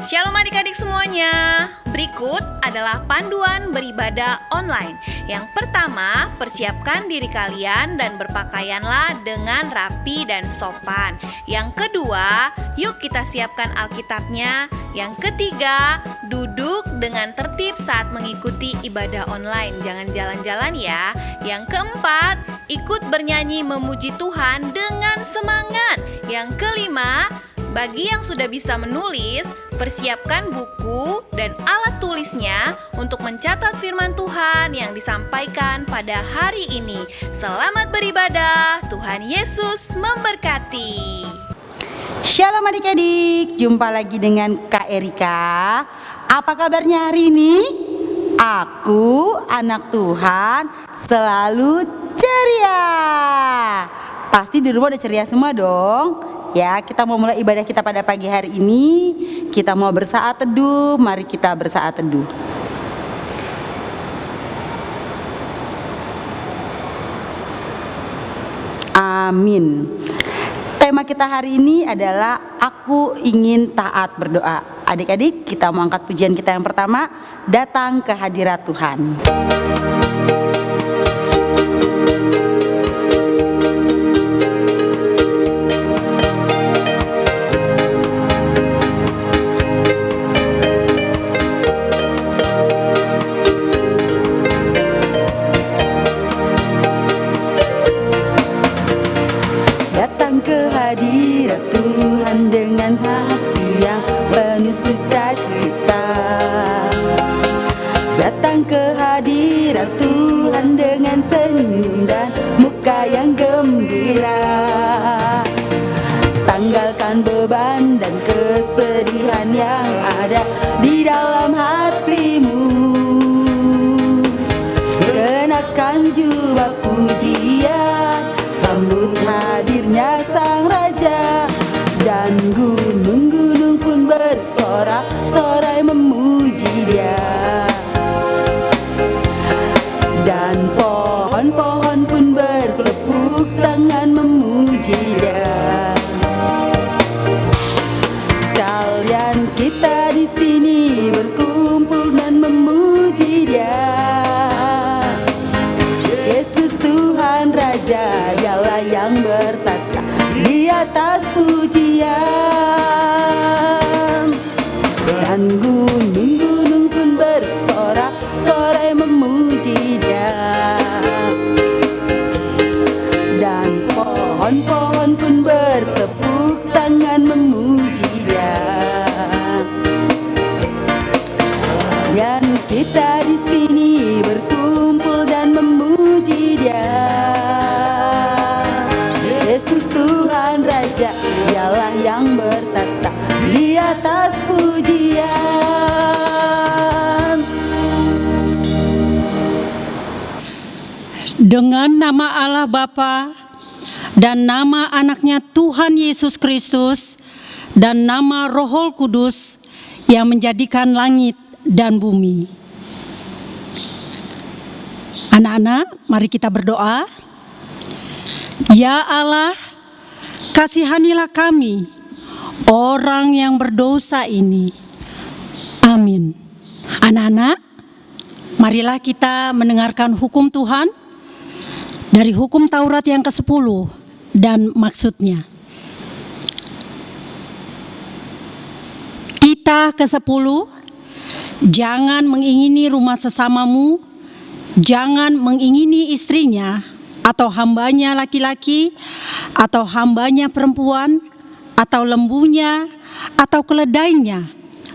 Shalom adik-adik semuanya. Berikut adalah panduan beribadah online. Yang pertama, persiapkan diri kalian dan berpakaianlah dengan rapi dan sopan. Yang kedua, yuk kita siapkan Alkitabnya. Yang ketiga, duduk dengan tertib saat mengikuti ibadah online. Jangan jalan-jalan ya. Yang keempat, ikut bernyanyi memuji Tuhan dengan semangat. Yang kelima, bagi yang sudah bisa menulis, persiapkan buku dan alat tulisnya untuk mencatat firman Tuhan yang disampaikan pada hari ini. Selamat beribadah, Tuhan Yesus memberkati. Shalom adik-adik, jumpa lagi dengan Kak Erika. Apa kabarnya hari ini? Aku, anak Tuhan, selalu ceria. Pasti di rumah udah ceria semua dong. Ya, kita mau mulai ibadah kita pada pagi hari ini. Kita mau bersaat teduh, mari kita bersaat teduh. Amin. Tema kita hari ini adalah aku ingin taat berdoa. Adik-adik, kita mau angkat pujian kita yang pertama, datang ke hadirat Tuhan. Hadirat Tuhan dengan hati yang penuh sukacita. Datang ke hadirat Tuhan dengan senyum dan muka yang gembira. Tanggalkan beban dan kesedihan yang ada di dalam hatimu. Kenakan jubah pujian, sambut hadirnya Sang Raja. Dan gunung-gunung pun bersorak-sorai memuji Dia. Dan pohon-pohon pun bertepuk tangan memuji Dia. Sekalian kita di sini berkumpul dan memuji Dia. Yesus Tuhan Raja, Dialah yang bertata di atas pujian. Dan gunung-gunung pun bersorak-sorai memuji Dia. Dan pohon-pohon pun bertepuk tangan memuji Dia. Dan kita di sini berkumpul dan memuji Dia. Yesus Tuhan Raja, Dialah yang bertata di atas pujian. Dengan nama Allah Bapa dan nama anaknya Tuhan Yesus Kristus dan nama Roh Kudus yang menjadikan langit dan bumi. Anak-anak, mari kita berdoa. Ya Allah, kasihanilah kami, orang yang berdosa ini. Amin. Anak-anak, marilah kita mendengarkan hukum Tuhan dari hukum Taurat yang ke-10 dan maksudnya. Kita ke-10, jangan mengingini rumah sesamamu, jangan mengingini istrinya, atau hambanya laki-laki, atau hambanya perempuan, atau lembunya, atau keledainya,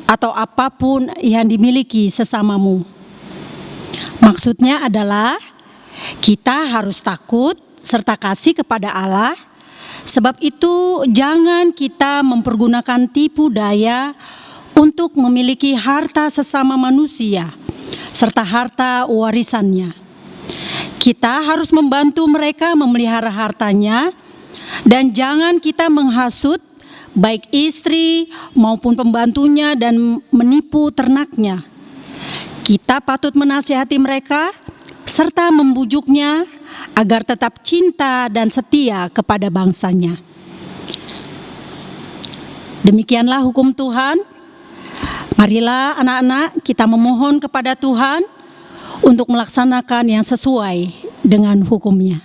atau apapun yang dimiliki sesamamu. Maksudnya adalah kita harus takut serta kasih kepada Allah. Sebab itu jangan kita mempergunakan tipu daya untuk memiliki harta sesama manusia serta harta warisannya. Kita harus membantu mereka memelihara hartanya, dan jangan kita menghasut baik istri maupun pembantunya dan menipu ternaknya. Kita patut menasihati mereka serta membujuknya agar tetap cinta dan setia kepada bangsanya. Demikianlah hukum Tuhan. Marilah anak-anak kita memohon kepada Tuhan untuk melaksanakan yang sesuai dengan hukum-Nya.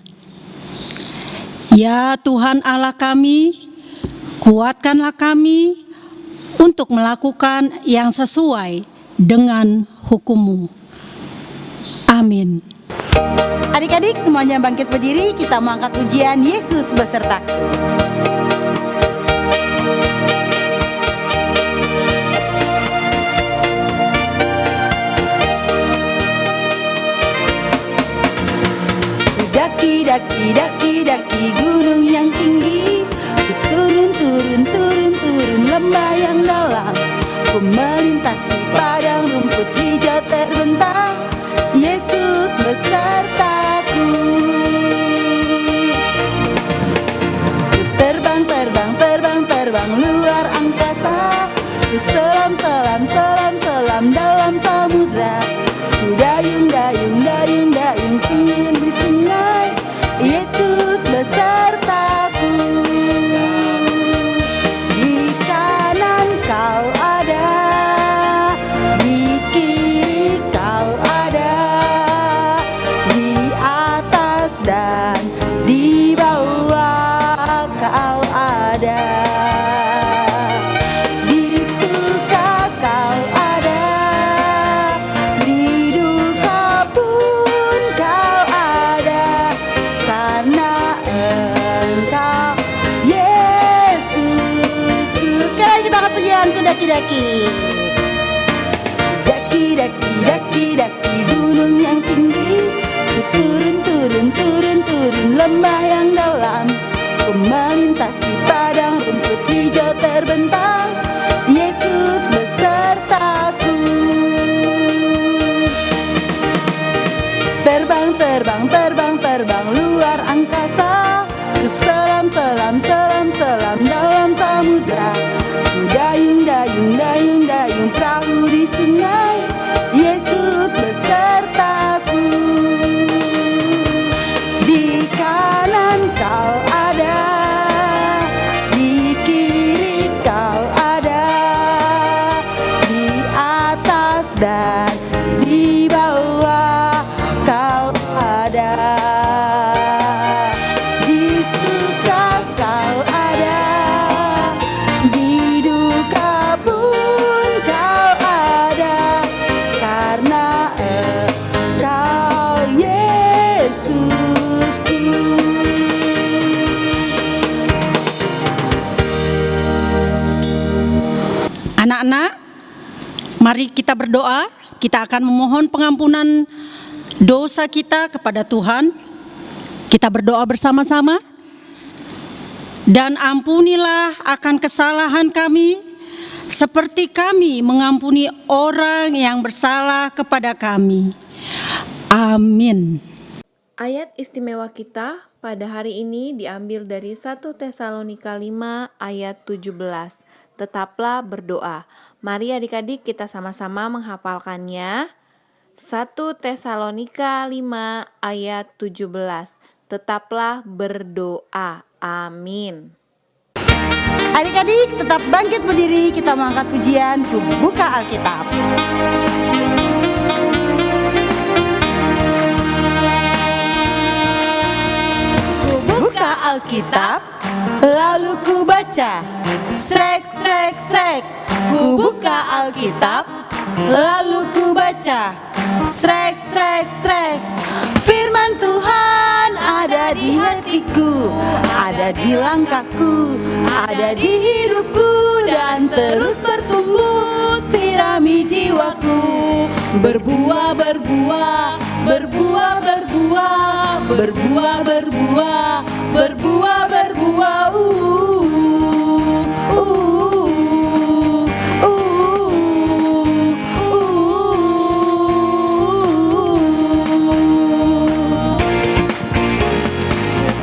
Ya Tuhan Allah kami, kuatkanlah kami untuk melakukan yang sesuai dengan hukum-Mu. Amin. Adik-adik semuanya bangkit berdiri, kita mau angkat pujian Yesus besertaku. Daki gunung yang tinggi, turun lembah yang dalam, ku melintasi padang rumput hijau terbentang, Yesus besertaku. Ku terbang luar angkasa, ku selam dalam samudra, ku dayung singgir di sungai, Yesus besertaku. Di kanan kau ada, di kiri kau ada, di atas dan di bawah kau ada. Di suka kau ada, di duka pun kau ada, karena Engkau Yesusku. Sekarang kita akan pujian ku daki-daki gunung yang tinggi, ku turun lembah yang dalam, ku melintasi padang rumput hijau terbentang, Yesus besertaku. Terbang luar angkasa, ku selam dalam samudra, ku dayung perahu di sungai, Yesus besertaku. Di kanan kau ada, di kiri kau ada, di atas dan di bawah kau ada. Di suka kau ada, di duka pun kau ada, karena Engkau Yesusku. Anak-anak, mari kita berdoa. Kita akan memohon pengampunan dosa kita kepada Tuhan. Kita berdoa bersama-sama. Dan ampunilah akan kesalahan kami, seperti kami mengampuni orang yang bersalah kepada kami. Amin. Ayat istimewa kita pada hari ini diambil dari 1 Tesalonika 5 ayat 17. Tetaplah berdoa. Mari adik-adik kita sama-sama menghafalkannya. 1 Tesalonika 5 ayat 17. Tetaplah berdoa. Amin. Adik-adik tetap bangkit berdiri, kita mengangkat pujian ku buka Alkitab. Ku buka Alkitab, lalu ku baca, srek. Ku buka Alkitab, lalu ku baca, srek. Firman Tuhan ada di hatiku, ada di langkahku, ada di hidupku, dan terus bertumbuh, sirami jiwaku, berbuah.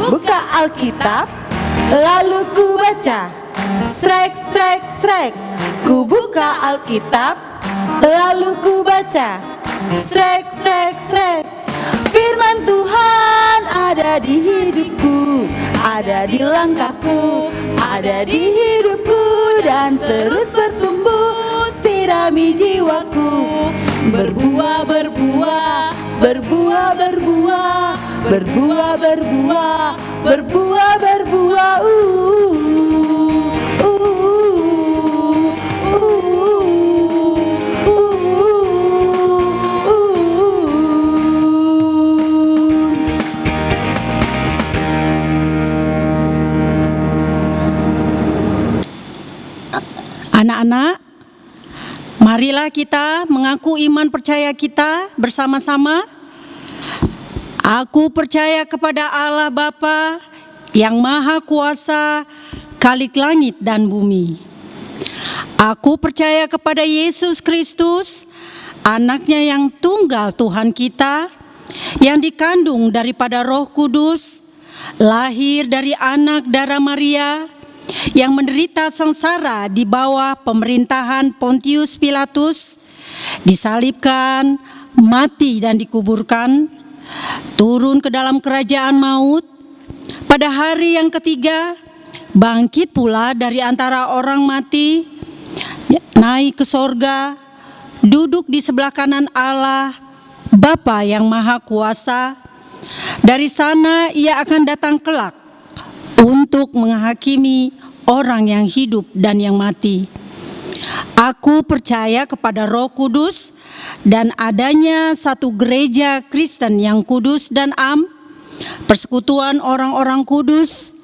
Buka Alkitab, lalu ku baca, srek. Ku buka Alkitab, lalu ku baca, srek. Firman Tuhan ada di hidupku, ada di langkahku, ada di hidupku, dan terus bertumbuh, sirami sirami jiwaku. Berbuah, berbuah, berbuah, berbuah, berbuah, berbuah, berbuah, berbuah. Anak-anak, marilah kita mengaku iman percaya kita bersama-sama. Aku percaya kepada Allah Bapa yang Maha Kuasa, Khalik langit dan bumi. Aku percaya kepada Yesus Kristus, Anaknya yang tunggal Tuhan kita, yang dikandung daripada Roh Kudus, lahir dari anak darah Maria, yang menderita sengsara di bawah pemerintahan Pontius Pilatus, disalibkan, mati dan dikuburkan, turun ke dalam kerajaan maut, pada hari yang ketiga bangkit pula dari antara orang mati, naik ke sorga, duduk di sebelah kanan Allah Bapa yang Maha Kuasa. Dari sana ia akan datang kelak untuk menghakimi orang yang hidup dan yang mati. Aku percaya kepada Roh Kudus dan adanya satu gereja Kristen yang kudus dan am, persekutuan orang-orang kudus,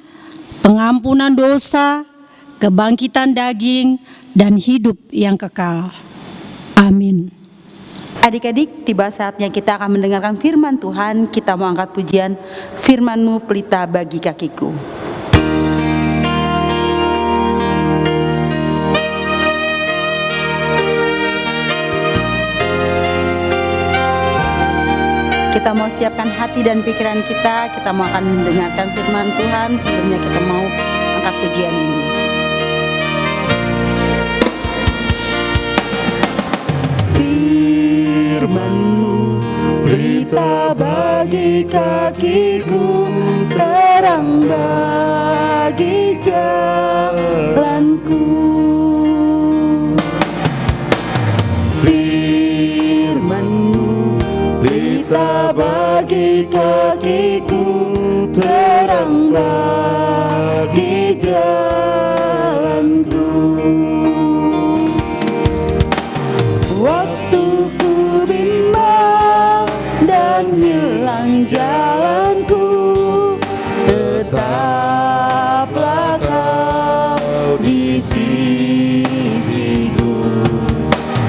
pengampunan dosa, kebangkitan daging, dan hidup yang kekal. Amin. Adik-adik, tiba saatnya kita akan mendengarkan firman Tuhan. Kita mau angkat pujian, firman-Mu pelita bagi kakiku. Kita mau siapkan hati dan pikiran kita mau akan mendengarkan firman Tuhan. Sebelumnya kita mau angkat pujian ini. Firman-Mu pelita bagi kakiku, terang bagi jalanku. Firman-Mu pelita bagi kakiku, terang bagi jalanku. Waktu ku bimbang dan hilang jalanku, tetaplah Kau di sisiku,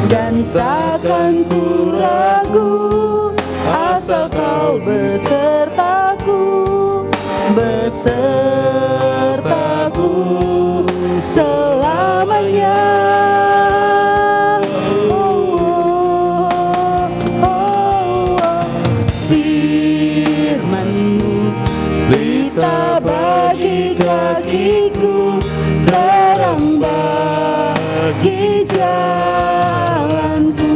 dan takkan ku ragu asal Kau besertaku, besertaku selamanya. Firman-Mu pelita bagi kakiku, terang bagi jalanku.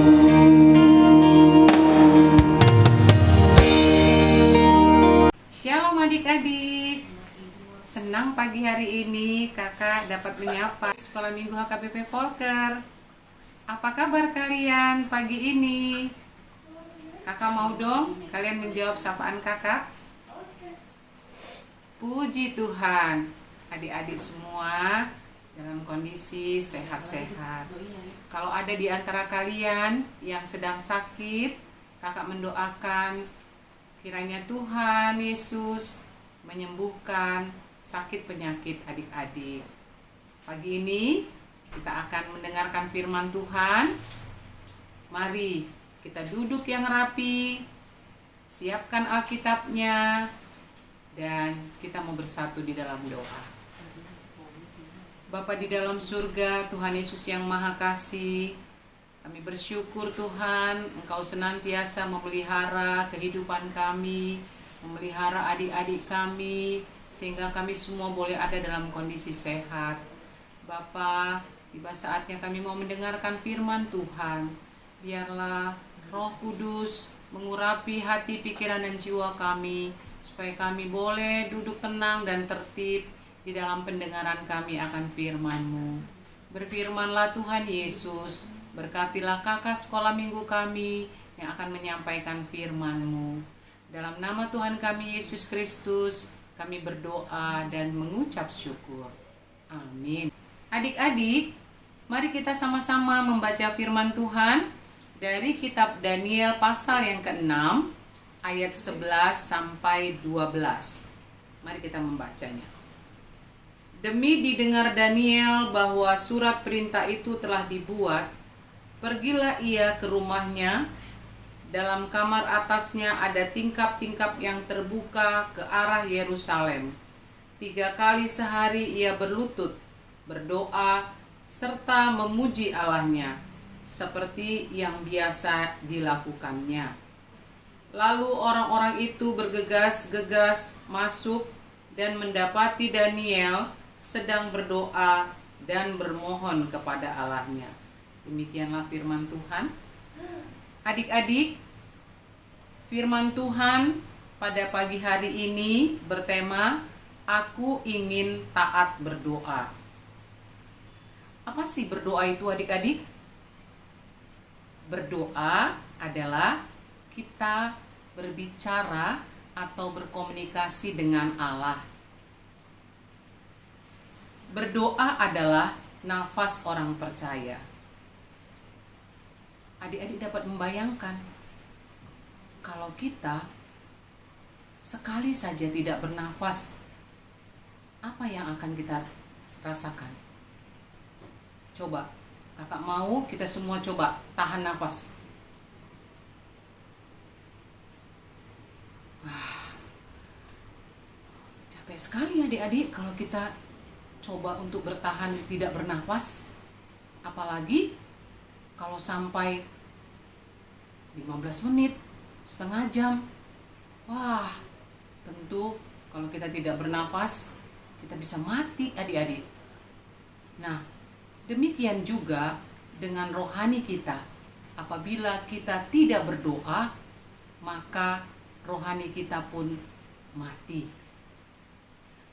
Shalom adik-adik, senang pagi hari ini kakak dapat menyapa Sekolah Minggu HKBP Volker. Apa kabar kalian pagi ini? Kakak mau dong kalian menjawab sapaan kakak. Puji Tuhan, adik-adik semua dalam kondisi sehat-sehat. Kalau ada di antara kalian yang sedang sakit, kakak mendoakan kiranya Tuhan Yesus menyembuhkan sakit penyakit adik-adik. Pagi ini kita akan mendengarkan firman Tuhan. Mari kita duduk yang rapi, siapkan Alkitabnya, dan kita mau bersatu di dalam doa. Bapa di dalam surga, Tuhan Yesus yang Maha Kasih, kami bersyukur Tuhan, Engkau senantiasa memelihara kehidupan kami, memelihara adik-adik kami, sehingga kami semua boleh ada dalam kondisi sehat. Bapa, tiba saatnya kami mau mendengarkan firman Tuhan. Biarlah Roh Kudus mengurapi hati, pikiran, dan jiwa kami, supaya kami boleh duduk tenang dan tertib di dalam pendengaran kami akan firman-Mu. Berfirmanlah Tuhan Yesus, Berkatilah kakak sekolah minggu kami yang akan menyampaikan firman-Mu. Dalam nama Tuhan kami Yesus Kristus, kami berdoa dan mengucap syukur. Amin. Adik-adik, mari kita sama-sama membaca firman Tuhan dari kitab Daniel pasal yang ke-6 ayat 11 sampai 12. Mari kita membacanya. Demi didengar Daniel bahwa surat perintah itu telah dibuat, pergilah ia ke rumahnya. Dalam kamar atasnya ada tingkap-tingkap yang terbuka ke arah Yerusalem. 3 kali sehari ia berlutut, berdoa, serta memuji Allahnya, seperti yang biasa dilakukannya. Lalu orang-orang itu bergegas-gegas masuk dan mendapati Daniel sedang berdoa dan bermohon kepada Allahnya. Demikianlah firman Tuhan. Adik-adik, firman Tuhan pada pagi hari ini bertema, Aku ingin taat berdoa. Apa sih berdoa itu, adik-adik? Berdoa adalah kita berbicara atau berkomunikasi dengan Allah. Berdoa adalah nafas orang percaya. Adik-adik dapat membayangkan kalau kita sekali saja tidak bernafas, apa yang akan kita rasakan? Coba, kakak mau kita semua coba tahan nafas. Capek sekali adik-adik kalau kita coba untuk bertahan tidak bernafas. Apalagi kalau sampai 15 menit, setengah jam. Wah, tentu kalau kita tidak bernafas, kita bisa mati adik-adik. Nah, demikian juga dengan rohani kita. Apabila kita tidak berdoa, maka rohani kita pun mati.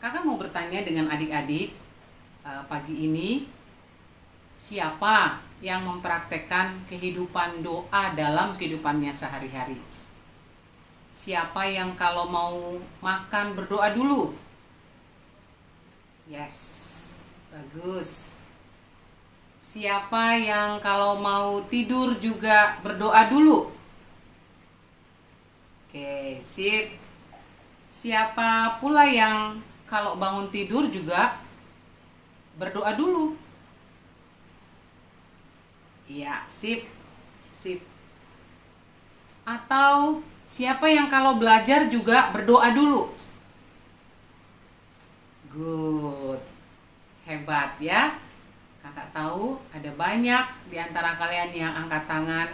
Kakak mau bertanya dengan adik-adik pagi ini, siapa yang mempraktekkan kehidupan doa dalam kehidupannya sehari-hari? Siapa yang kalau mau makan berdoa dulu? Yes, bagus. Siapa yang kalau mau tidur juga berdoa dulu? Oke, sip. Siapa pula yang kalau bangun tidur juga berdoa dulu? Iya, sip. Sip. Atau siapa yang kalau belajar juga berdoa dulu? Good. Hebat ya. Kakak tahu ada banyak di antara kalian yang angkat tangan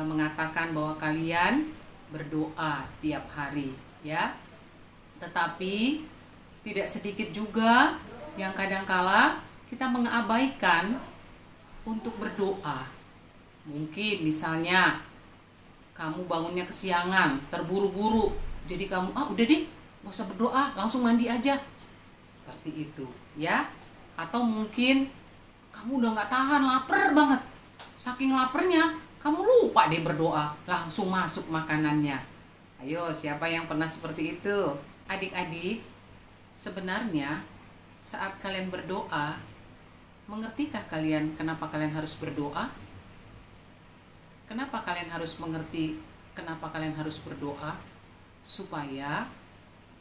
mengatakan bahwa kalian berdoa tiap hari, ya. Tetapi tidak sedikit juga yang kadangkala kita mengabaikan untuk berdoa. Mungkin misalnya kamu bangunnya kesiangan, terburu-buru, jadi kamu udah deh, gak usah berdoa, langsung mandi aja. Seperti itu, ya. Atau mungkin kamu udah gak tahan, lapar banget. Saking laparnya, kamu lupa deh berdoa, langsung masuk makanannya. Ayo, siapa yang pernah seperti itu? Adik-adik, sebenarnya saat kalian berdoa, mengertikah kalian kenapa kalian harus berdoa? Kenapa kalian harus mengerti kenapa kalian harus berdoa? Supaya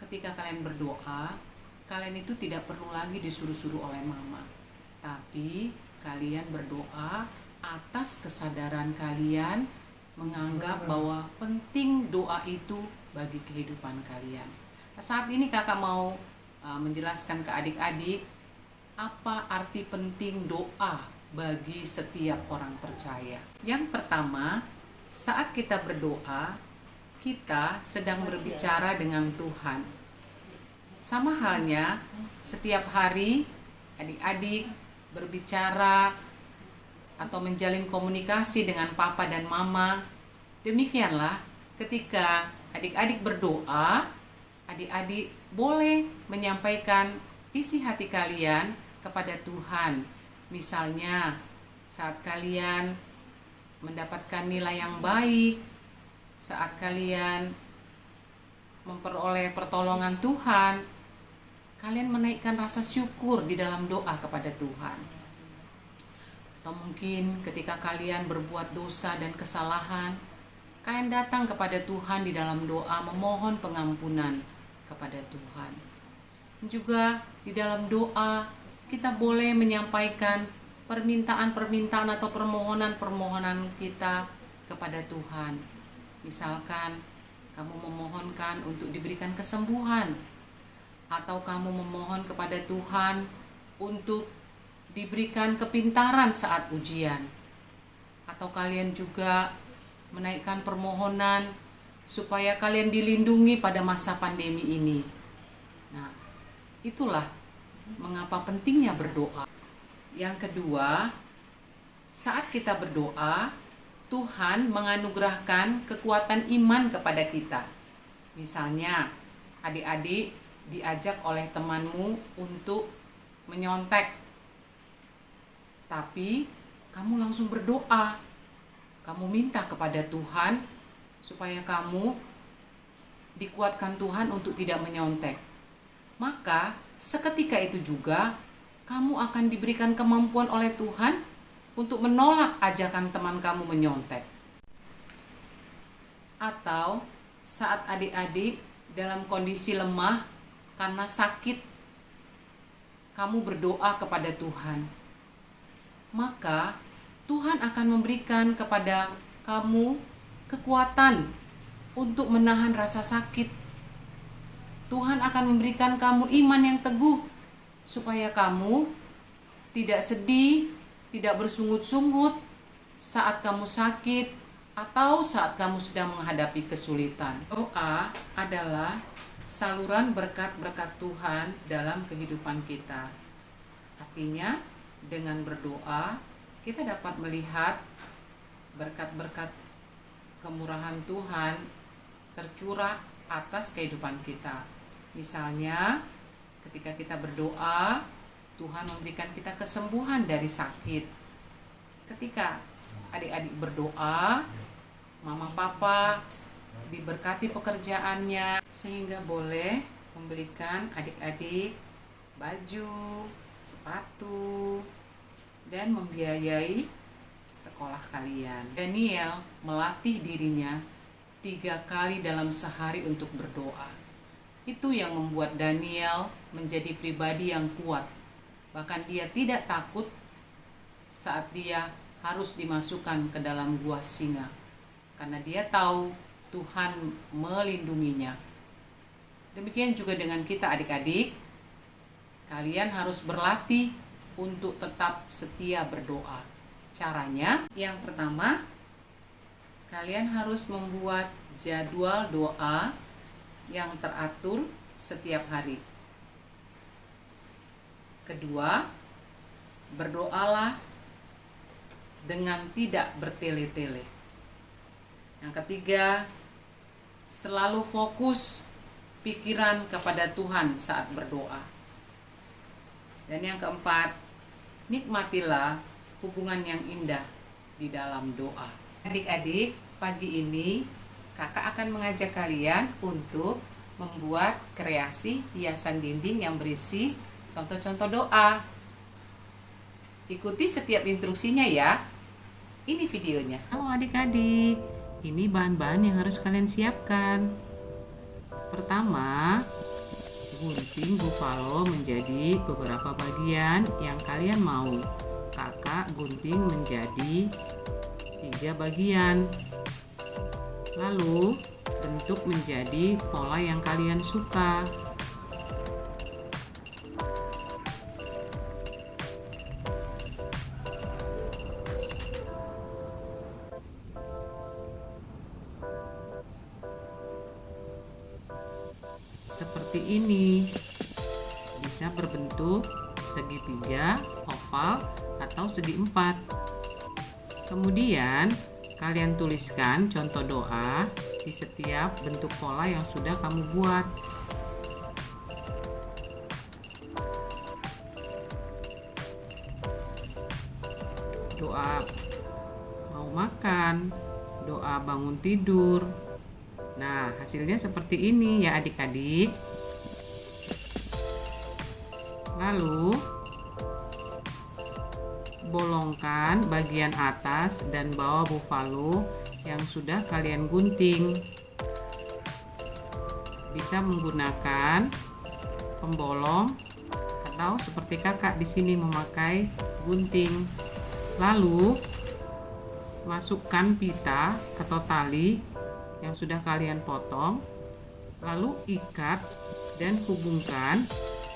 ketika kalian berdoa, kalian itu tidak perlu lagi disuruh-suruh oleh mama. Tapi kalian berdoa atas kesadaran kalian menganggap bahwa penting doa itu bagi kehidupan kalian. Saat ini kakak mau menjelaskan ke adik-adik apa arti penting doa bagi setiap orang percaya. Yang pertama, saat kita berdoa, kita sedang berbicara dengan Tuhan. Sama halnya setiap hari adik-adik berbicara atau menjalin komunikasi dengan papa dan mama. Demikianlah ketika adik-adik berdoa, adik-adik boleh menyampaikan isi hati kalian kepada Tuhan. Misalnya, saat kalian mendapatkan nilai yang baik, saat kalian memperoleh pertolongan Tuhan, kalian menaikkan rasa syukur di dalam doa kepada Tuhan. Atau mungkin ketika kalian berbuat dosa dan kesalahan, kalian datang kepada Tuhan di dalam doa memohon pengampunan kepada Tuhan. Juga di dalam doa kita boleh menyampaikan permintaan-permintaan atau permohonan-permohonan kita kepada Tuhan. Misalkan kamu memohonkan untuk diberikan kesembuhan, atau kamu memohon kepada Tuhan untuk diberikan kepintaran saat ujian, atau kalian juga menaikkan permohonan supaya kalian dilindungi pada masa pandemi ini. Nah, itulah mengapa pentingnya berdoa. Yang kedua, saat kita berdoa, Tuhan menganugerahkan kekuatan iman kepada kita. Misalnya, adik-adik diajak oleh temanmu untuk menyontek, tapi kamu langsung berdoa. Kamu minta kepada Tuhan supaya kamu dikuatkan Tuhan untuk tidak menyontek. Maka seketika itu juga kamu akan diberikan kemampuan oleh Tuhan untuk menolak ajakan teman kamu menyontek. Atau saat adik-adik dalam kondisi lemah karena sakit, kamu berdoa kepada Tuhan, maka Tuhan akan memberikan kepada kamu kekuatan untuk menahan rasa sakit. Tuhan akan memberikan kamu iman yang teguh supaya kamu tidak sedih, tidak bersungut-sungut saat kamu sakit atau saat kamu sedang menghadapi kesulitan. Doa adalah saluran berkat-berkat Tuhan dalam kehidupan kita. Artinya, dengan berdoa, kita dapat melihat berkat-berkat kemurahan Tuhan tercurah atas kehidupan kita. Misalnya, ketika kita berdoa, Tuhan memberikan kita kesembuhan dari sakit. Ketika adik-adik berdoa, mama papa diberkati pekerjaannya sehingga boleh memberikan adik-adik baju, sepatu, dan membiayai sekolah kalian. Daniel melatih dirinya 3 kali dalam sehari untuk berdoa. Itu yang membuat Daniel menjadi pribadi yang kuat. Bahkan dia tidak takut saat dia harus dimasukkan ke dalam gua singa, karena dia tahu Tuhan melindunginya. Demikian juga dengan kita adik-adik. Kalian harus berlatih untuk tetap setia berdoa. Caranya, yang pertama, kalian harus membuat jadwal doa yang teratur setiap hari. Kedua, berdoalah dengan tidak bertele-tele. Yang ketiga, selalu fokus pikiran kepada Tuhan saat berdoa. Dan yang keempat, nikmatilah hubungan yang indah di dalam doa. Adik-adik, pagi ini kakak akan mengajak kalian untuk membuat kreasi hiasan dinding yang berisi contoh-contoh doa. Ikuti setiap instruksinya ya. Ini videonya. Halo adik-adik, ini bahan-bahan yang harus kalian siapkan. Pertama, gunting buffalo menjadi beberapa bagian yang kalian mau. Kakak gunting menjadi 3 bagian. Lalu bentuk menjadi pola yang kalian suka. Seperti ini, bisa berbentuk segitiga, oval, atau segi 4. Kemudian kalian tuliskan contoh doa di setiap bentuk pola yang sudah kamu buat. Doa makan, doa bangun tidur. Nah, hasilnya seperti ini ya adik-adik. Lalu bolongkan bagian atas dan bawah buffalo yang sudah kalian gunting. Bisa menggunakan pembolong atau seperti kakak di sini memakai gunting. Lalu masukkan pita atau tali yang sudah kalian potong, lalu ikat dan hubungkan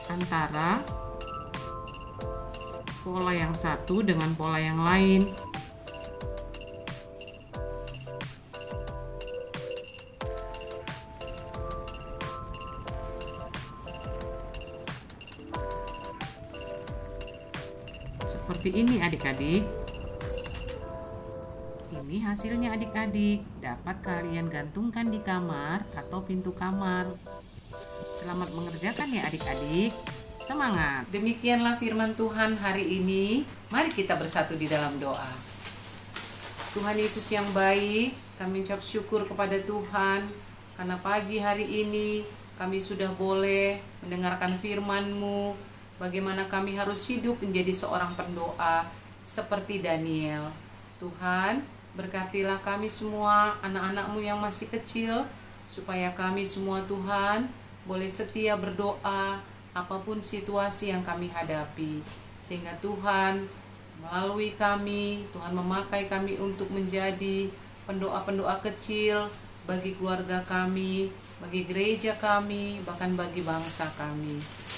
antara pola yang satu dengan pola yang lain. Seperti ini adik-adik. Ini hasilnya adik-adik. Dapat kalian gantungkan di kamar atau pintu kamar. Selamat mengerjakan ya adik-adik. Semangat. Demikianlah firman Tuhan hari ini. Mari kita bersatu di dalam doa. Tuhan Yesus yang baik, kami ucap syukur kepada Tuhan karena pagi hari ini kami sudah boleh mendengarkan firman-Mu. Bagaimana kami harus hidup menjadi seorang pendoa seperti Daniel. Tuhan, berkatilah kami semua, anak-anak-Mu yang masih kecil, supaya kami semua Tuhan boleh setia berdoa apapun situasi yang kami hadapi. Sehingga Tuhan melalui kami, Tuhan memakai kami untuk menjadi pendoa-pendoa kecil bagi keluarga kami, bagi gereja kami, bahkan bagi bangsa kami.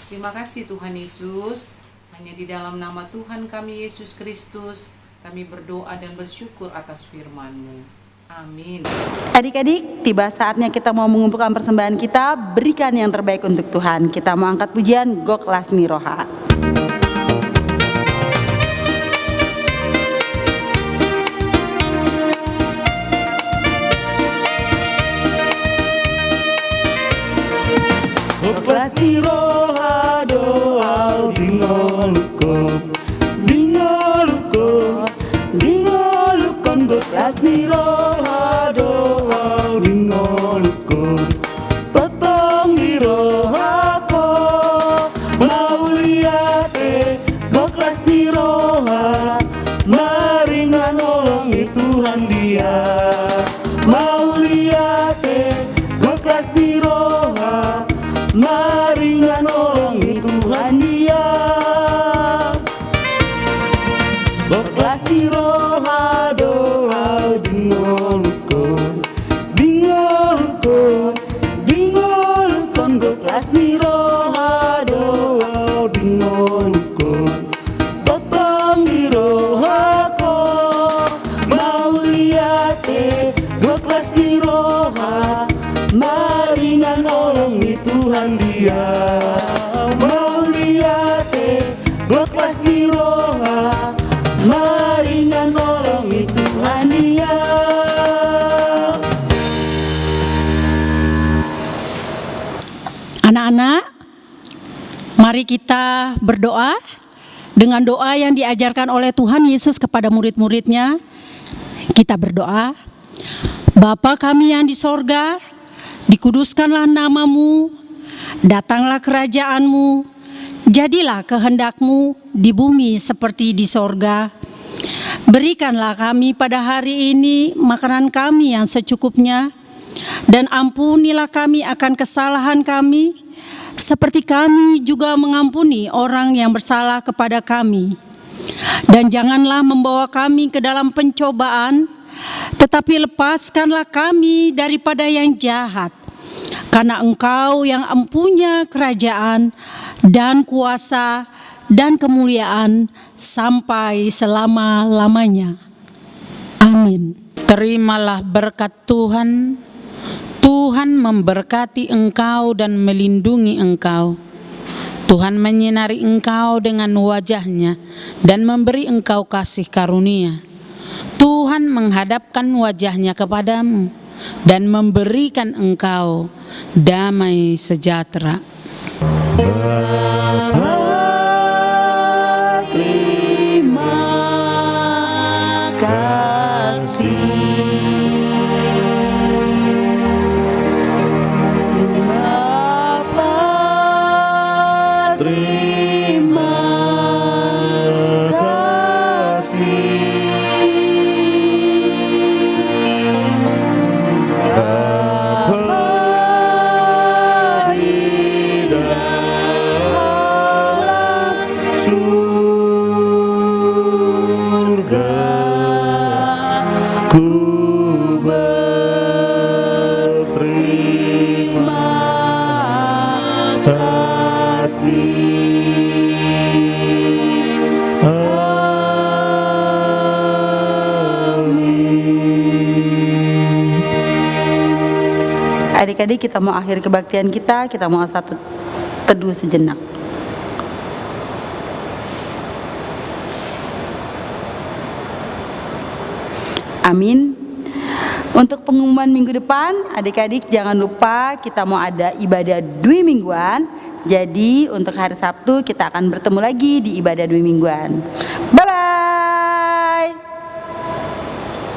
Terima kasih Tuhan Yesus. Hanya di dalam nama Tuhan kami Yesus Kristus kami berdoa dan bersyukur atas firman-Mu. Amin. Adik-adik, tiba saatnya kita mau mengumpulkan persembahan kita. Berikan yang terbaik untuk Tuhan. Kita mau angkat pujian Goklas Niroha. Goklas Niroha doa dingolukon Goklas Niroha doa dingolukon totong Niroha ko mauliate Goklas Niroha maringan nolongi Tuhan dia mauliate Goklas Niroha maringan nolongi Tuhan dia Goklas Niroha doa dingolukon Goklas Niroha doa dingolukon totong Niroha ko mauliate Goklas Niroha maringan nolongi Tuhan dia mauliate Goklas Niroha maringan nolongi Tuhan dia. Anak-anak, mari kita berdoa dengan doa yang diajarkan oleh Tuhan Yesus kepada murid-muridnya. Kita berdoa, Bapa kami yang di sorga, dikuduskanlah nama-Mu, datanglah kerajaan-Mu, jadilah kehendak-Mu di bumi seperti di sorga. Berikanlah kami pada hari ini makanan kami yang secukupnya, dan ampunilah kami akan kesalahan kami, seperti kami juga mengampuni orang yang bersalah kepada kami. Dan janganlah membawa kami ke dalam pencobaan, tetapi lepaskanlah kami daripada yang jahat. Karena Engkau yang empunya kerajaan dan kuasa dan kemuliaan sampai selama-lamanya. Amin. Terimalah berkat Tuhan. Tuhan memberkati engkau dan melindungi engkau. Tuhan menyinari engkau dengan wajah-Nya dan memberi engkau kasih karunia. Tuhan menghadapkan wajah-Nya kepadamu dan memberikan engkau damai sejahtera. Terima kasih. Adik-adik, kita mau akhir kebaktian kita mau satu teduh sejenak. Amin. Untuk pengumuman minggu depan, adik-adik jangan lupa kita mau ada ibadah dwi mingguan. Jadi untuk hari Sabtu kita akan bertemu lagi di ibadah dwi mingguan.